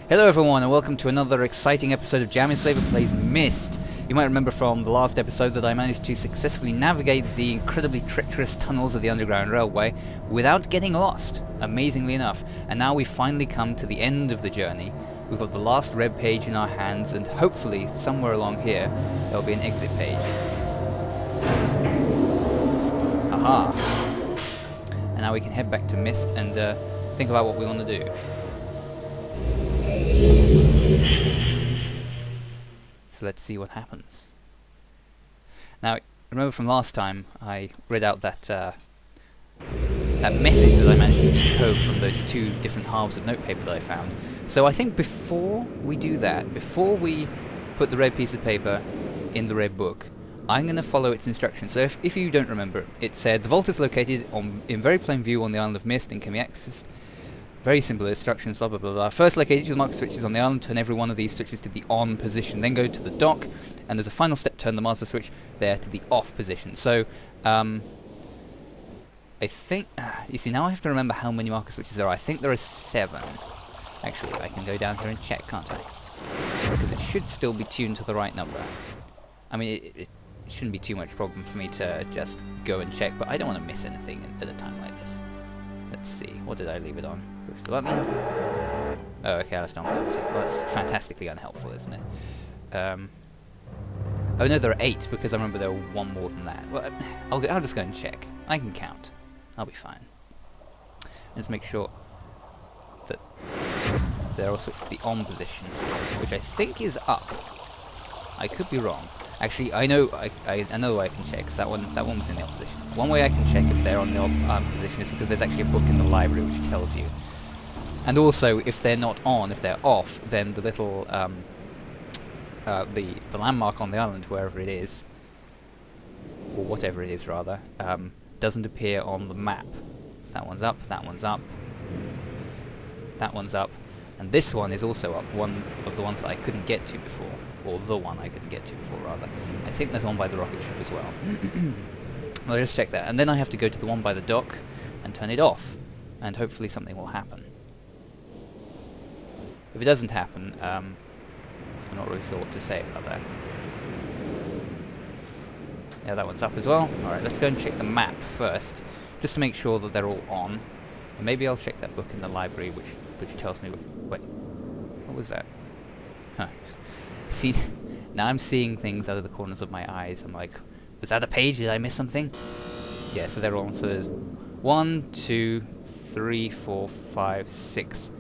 Hello everyone and welcome to another exciting episode of Enslaver Plays Myst. You might remember from the last episode that I managed to successfully navigate the incredibly treacherous tunnels of the Underground Railway without getting lost, amazingly enough. And now we've finally come to the end of the journey. We've got the last red page in our hands and hopefully somewhere along here there'll be an exit page. Aha! And now we can head back to Myst and think about what we want to do. So let's see what happens. Now, remember from last time I read out that that message that I managed to decode from those two different halves of notepaper that I found. So I think before we do that, before we put the red piece of paper in the red book, I'm going to follow its instructions. So if you don't remember, it said the vault is located in very plain view on the island of Myst and can be accessed. Very simple instructions, blah blah blah blah. First, locate each of the marker switches on the island, turn every one of these switches to the on position. Then go to the dock, and as a final step, turn the master switch there to the off position. So, I think... you see, now I have to remember how many marker switches there are. I think there are 7. Actually, I can go down here and check, can't I? Because it should still be tuned to the right number. I mean, it shouldn't be too much problem for me to just go and check, but I don't want to miss anything at a time like this. Let's see, what did I leave it on? Push the button. Oh, okay, I left it on 40. Well, that's fantastically unhelpful, isn't it? Oh no, there are 8, because I remember there were 1 more than that. Well, I'll just go and check. I can count. I'll be fine. Let's make sure that they're all switched to the on position, which I think is up. I could be wrong. Actually, I know I can check, because that one was in the opposition. One way I can check if they're on the position is because there's actually a book in the library which tells you. And also, if they're not on, if they're off, then the little the landmark on the island, wherever it is, or whatever it is rather, doesn't appear on the map. So that one's up, that one's up, that one's up, and this one is also up. One of the ones that I couldn't get to before. Or the one I couldn't get to before, rather. I think there's one by the rocket ship as well. Well, let's check that. And then I have to go to the one by the dock and turn it off. And hopefully something will happen. If it doesn't happen, I'm not really sure what to say about that. Yeah, that one's up as well. Alright, let's go and check the map first, just to make sure that they're all on. And maybe I'll check that book in the library, which tells me... Wait, what was that? Huh. See, now I'm seeing things out of the corners of my eyes. I'm like, was that a page? Did I miss something? Yeah, so they're all on. So there's 1, 2, 3, 4, 5, 6,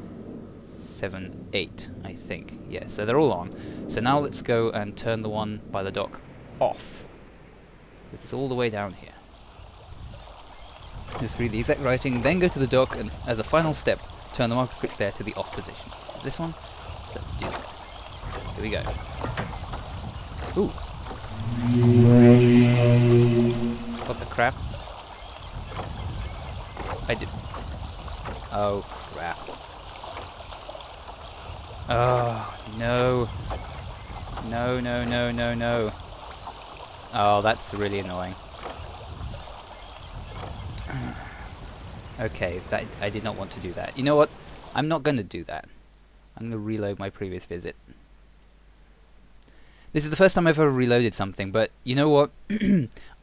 7, 8, I think. Yeah, so they're all on. So now let's go and turn the one by the dock off, which is all the way down here. Just read the exact writing, then go to the dock, and as a final step, turn the marker switch there to the off position. Is this one? So let's do that. Here we go. Ooh. What the crap? I did... Oh, crap. Oh, no. No, no, no, no, no. Oh, that's really annoying. Okay, I did not want to do that. You know what? I'm not going to do that. I'm going to reload my previous visit. This is the first time I've ever reloaded something, but you know what?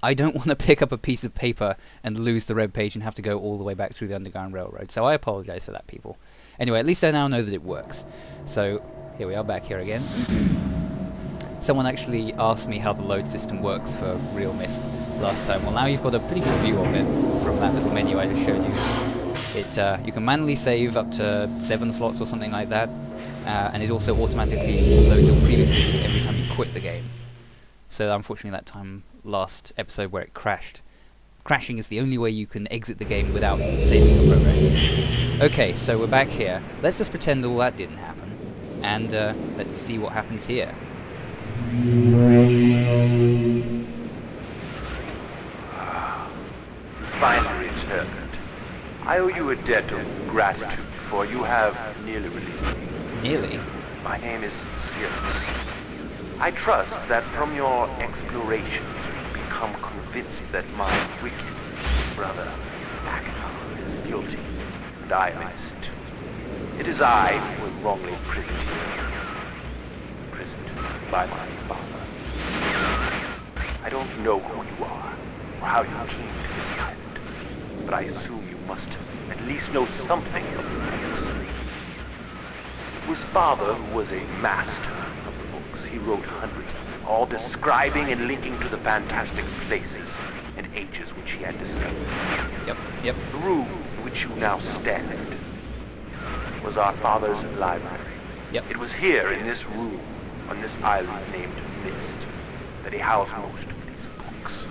I don't want to pick up a piece of paper and lose the red page and have to go all the way back through the Underground Railroad, so I apologize for that, people. Anyway, at least I now know that it works. So, here we are back here again. Someone actually asked me how the load system works for realMyst last time. Well, now you've got a pretty good view of it from that little menu I just showed you. You can manually save up to 7 slots or something like that. And it also automatically loads your previous visit every time you quit the game. So unfortunately that time last episode where it crashed. Crashing is the only way you can exit the game without saving your progress. Okay, so we're back here. Let's just pretend all that didn't happen. And let's see what happens here. Finally returned. I owe you a debt of gratitude, for you have nearly released me. Nearly? My name is Sirius. I trust that from your explorations you become convinced that my wicked brother Agamemnon is guilty, and I am innocent. It is I who will wrongly imprisoned here. Imprisoned by my father. I don't know who you are, or how you came to this island, but I assume you must at least know something of the books. It was father who was a master of the books. He wrote hundreds of them, all describing and linking to the fantastic places and ages which he had discovered. Yep. The room in which you now stand was our father's library. Yep. It was here, in this room, on this island named Myst, that he housed most of these books.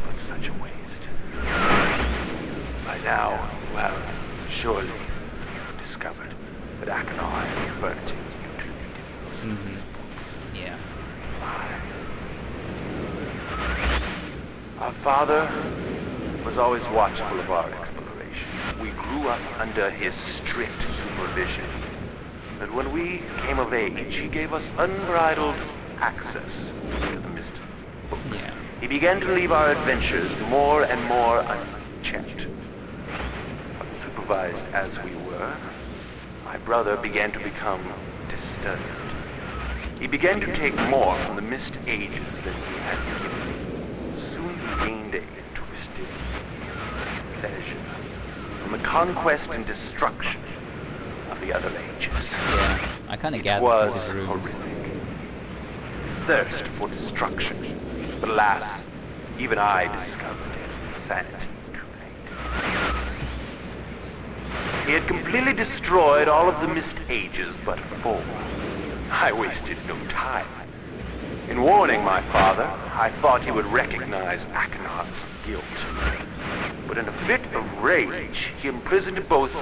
But such a waste. By now, you have surely discovered that Achenar has burnt and mutilated most of these books. Yeah. Our father was always watchful of our exploration. We grew up under his strict supervision. But when we came of age, he gave us unbridled access to the Myst books. Yeah. He began to leave our adventures more and more unchecked. Unsupervised as we were, my brother began to become disturbed. He began to take more from the Myst ages than he had given. Soon he gained a twisted pleasure from the conquest and destruction of the other ages. Yeah. I kind of It gathered was from his rules. horrific. His thirst for destruction. But alas, even I discovered his insanity too late. He had completely destroyed all of the Myst ages but 4. I wasted no time. In warning my father, I thought he would recognize Achenar's guilt. But in a fit of rage, he imprisoned both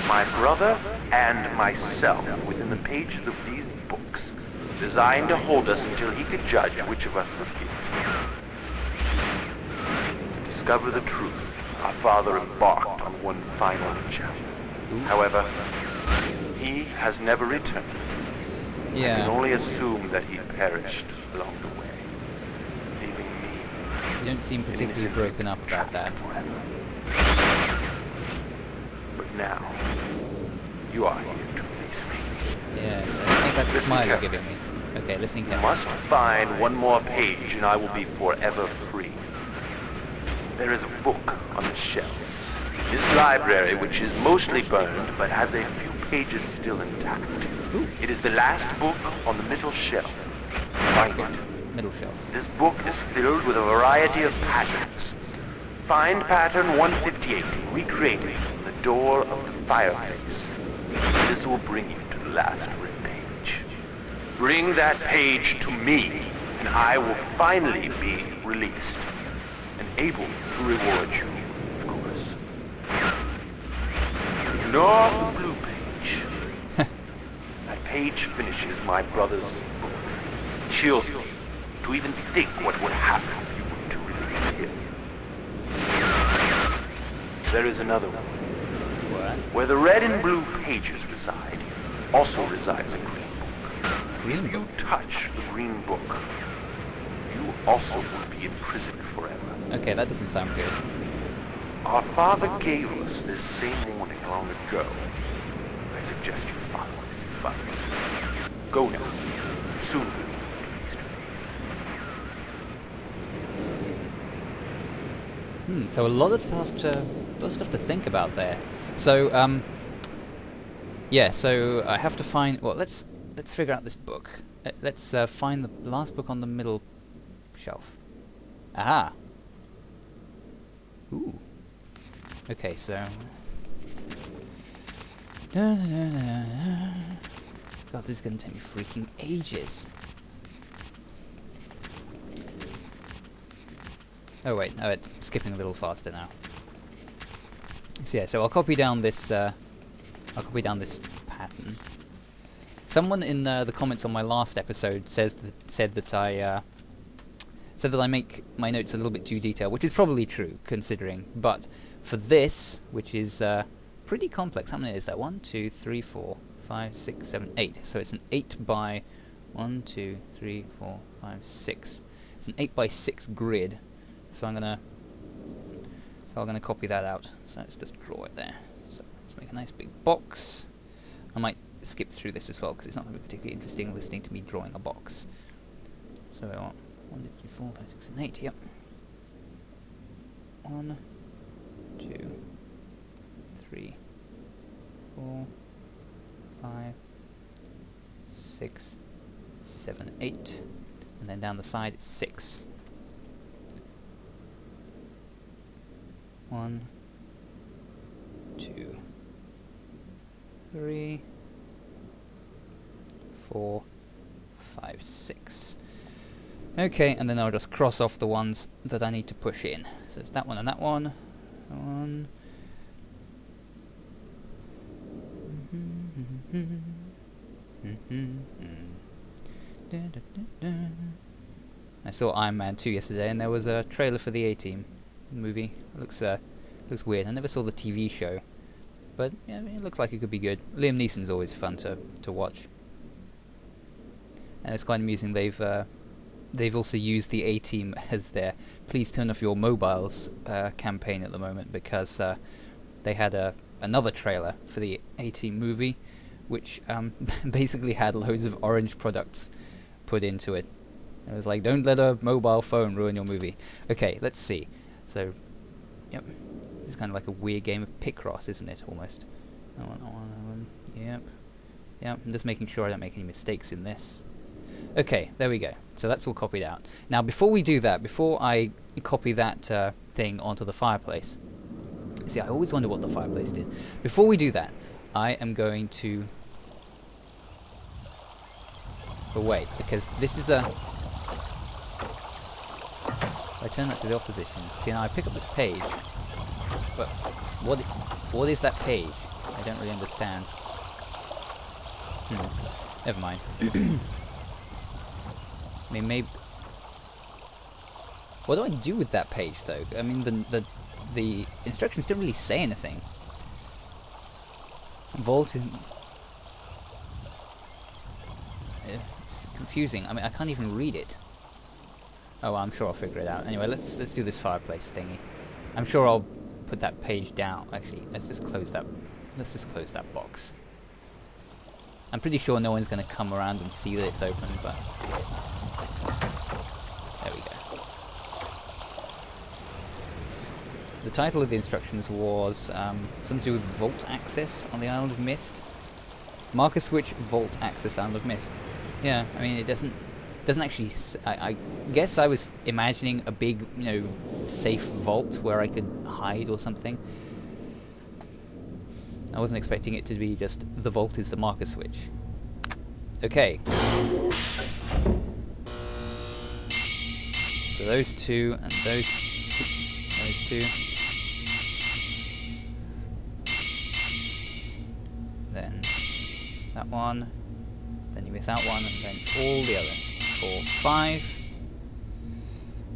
my brother and myself within the pages of these books, designed to hold us until he could judge which of us was guilty. To discover the truth, our father embarked on one final challenge. However, he has never returned. I can Yeah. only assume that he perished along the way, leaving me You don't seem particularly innocent, broken up about that. trapped forever. But now, you are here to release me. Yes, I think that Listen smile you're carefully. giving me. Okay, listening You carefully. must find one more page and I will be forever free. There is a book on the shelves. This library, which is mostly burned, but has a few pages still intact. Ooh. It is the last book on the middle shelf. That's Find good. it. Middle shelf. This book is filled with a variety of patterns. Find pattern 158 and recreate it on the door of the fireplace. This will bring you to the last red page. Bring that page to me, and I will finally be released and able to reward you, of course. Ignore the blue page. That page finishes my brother's book. It chills me to even think what would happen if you were to release him. There is another one. What? Where the red and blue pages reside, also resides a green book. Green If you book? touch the green book, you also will be imprisoned forever. Okay, that doesn't sound good. Our father gave us this same warning long ago. I suggest you follow his advice. Go now. Soon we will be released. So a lot of stuff to think about there. So yeah. So I have to find. Well, let's figure out this book. Let's find the last book on the middle shelf. Aha. Ooh. Okay, so. God, this is gonna take me freaking ages. Oh wait, no, it's skipping a little faster now. So yeah, so I'll copy down this. I'll copy down this pattern. Someone in the comments on my last episode said that I make my notes a little bit too detailed, which is probably true considering. But for this, which is pretty complex, how many is that? 1, 2, 3, 4, 5, 6, 7, 8. So it's an 8 by 1, 2, 3, 4, 5, 6. It's an 8 by 6 grid. So I'm gonna copy that out. So let's just draw it there. So let's make a nice big box. I might skip through this as well because it's not going to be particularly interesting listening to me drawing a box. So I want 1, 2, 3, 4, 5, 6, 7, 8. Yep. 1, 2, 3, 4, 5, 6, 7, 8, and then down the side it's 6. 1, 2, 3, 4, 5, 6. Okay, and then I'll just cross off the ones that I need to push in. So it's that one and that one. One. I saw Iron Man 2 yesterday, and there was a trailer for the A-Team movie. It looks weird. I never saw the TV show, but yeah, I mean, it looks like it could be good. Liam Neeson's always fun to watch, and it's quite amusing. They've also used the A-Team as their "Please turn off your mobiles" campaign at the moment, because they had another trailer for the A-Team movie, which basically had loads of orange products put into it. It was like, don't let a mobile phone ruin your movie. Okay, let's see. So, yep, this is kind of like a weird game of Picross, isn't it, almost? Yep. Yep, I'm just making sure I don't make any mistakes in this. Okay, there we go. So that's all copied out. Now, before we do that, before I copy that thing onto the fireplace, see, I always wonder what the fireplace did. Before we do that, I am going to... But wait, because this is a... If I turn that to the opposition, see, now I pick up this page, but what is that page? I don't really understand. Never mind. I mean, maybe... What do I do with that page, though? I mean, the instructions don't really say anything. Vault in... It's confusing. I mean, I can't even read it. Oh, well, I'm sure I'll figure it out. Anyway, let's do this fireplace thingy. I'm sure I'll put that page down. Actually, let's just close that. Let's just close that box. I'm pretty sure no one's going to come around and see that it's open, but let's just, there we go. The title of the instructions was something to do with vault access on the island of Myst. Marker switch vault access island of Myst. Yeah, I mean, it doesn't actually. I guess I was imagining a big, safe vault where I could hide or something. I wasn't expecting it to be just the vault is the marker switch. Okay. So those two and those two. Then that one. Then you miss out one, and then it's all the other. 4, 5.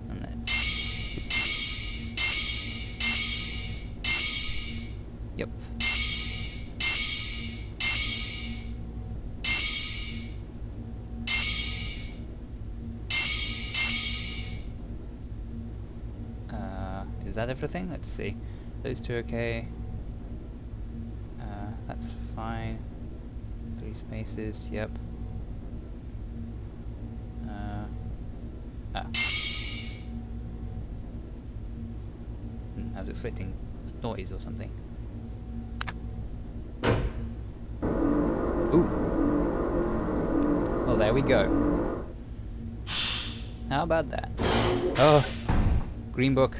And then yep. Is that everything? Let's see. Those two okay. That's fine. 3 spaces, yep. I was expecting noise or something. Ooh. Well, there we go. How about that? Oh, green book.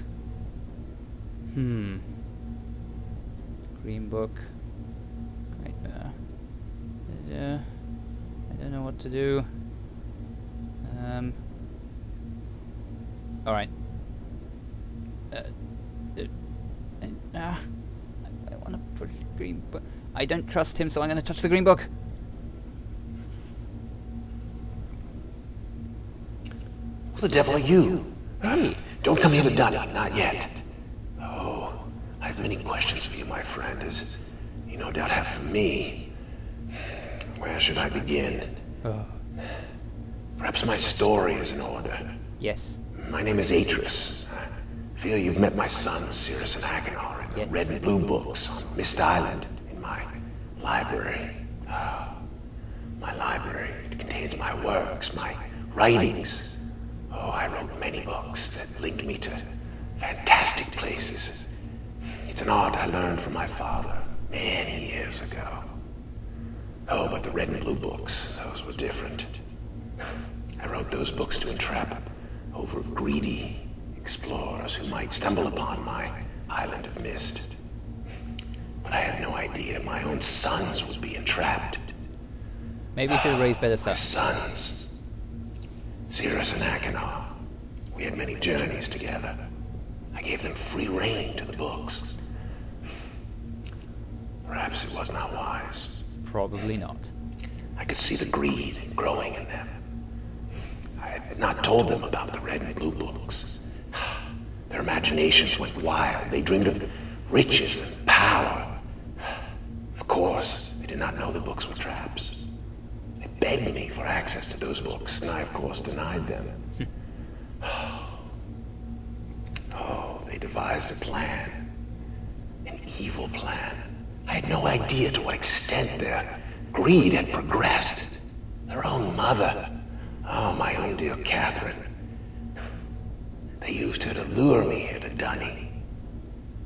Green book. Right there. Yeah. I don't know what to do. All right. I want to push green book. I don't trust him, so I'm going to touch the green book. Who the devil are you? Hey. Don't come here to done it, not yet. Oh, I have many questions for you, my friend, as you no doubt have for me. Where should I begin? Perhaps my story is in order. Yes. My name is Atris. I feel you've met my son, Cirrus and Agonar, in the red and blue books on Myst Island in my library. My library, it contains my works, my writings. Oh, I wrote many books that linked me to fantastic places. It's an art I learned from my father many years ago. Oh, but the red and blue books, those were different. I wrote those books to entrap over greedy explorers who might stumble upon my island of Myst. But I had no idea my own sons would be entrapped. Maybe you should have raised better My sons. sons, Cirrus and Achenar. We had many journeys together. I gave them free rein to the books. Perhaps it was not wise. Probably not. I could see the greed growing in them. I had not told them about the red and blue books. Their imaginations went wild. They dreamed of riches and power. Of course, they did not know the books were traps. They begged me for access to those books, and I, of course, denied them. Oh, they devised a plan. An evil plan. I had no idea to what extent their greed had progressed. Their own mother. Oh, my own dear Catherine. They used her to lure me here to Dunny.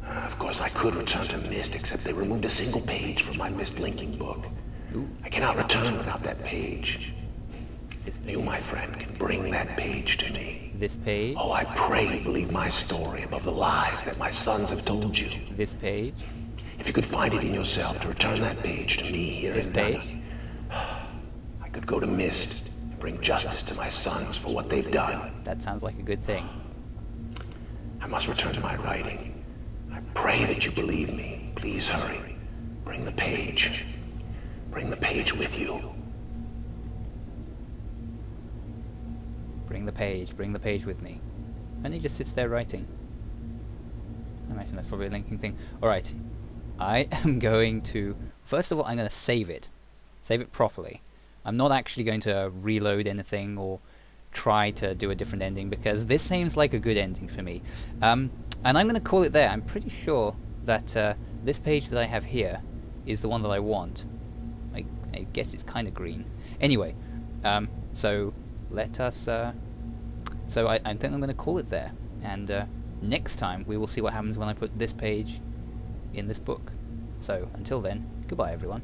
Of course, I could return to Myst, except they removed a single page from my Myst linking book. Ooh. I cannot return without that page. This page. You, my friend, can bring that page to me. This page. Oh, I pray you believe my story above the lies that my sons have told you. This page. If you could find it in yourself to return that page to me here This in page? Dunny, I could go to Myst and bring justice to my sons for what they've done. That sounds like a good thing. I must return to my writing. I pray that you believe me. Please hurry. Bring the page. Bring the page with you. Bring the page with me. And he just sits there writing. I imagine that's probably a linking thing. Alright, I am going to... First of all, I'm going to save it. Save it properly. I'm not actually going to reload anything or try to do a different ending, because this seems like a good ending for me. And I'm going to call it there. I'm pretty sure that this page that I have here is the one that I want. I guess it's kind of green. Anyway, so let us... so I think I'm going to call it there. And next time we will see what happens when I put this page in this book. So until then, goodbye everyone.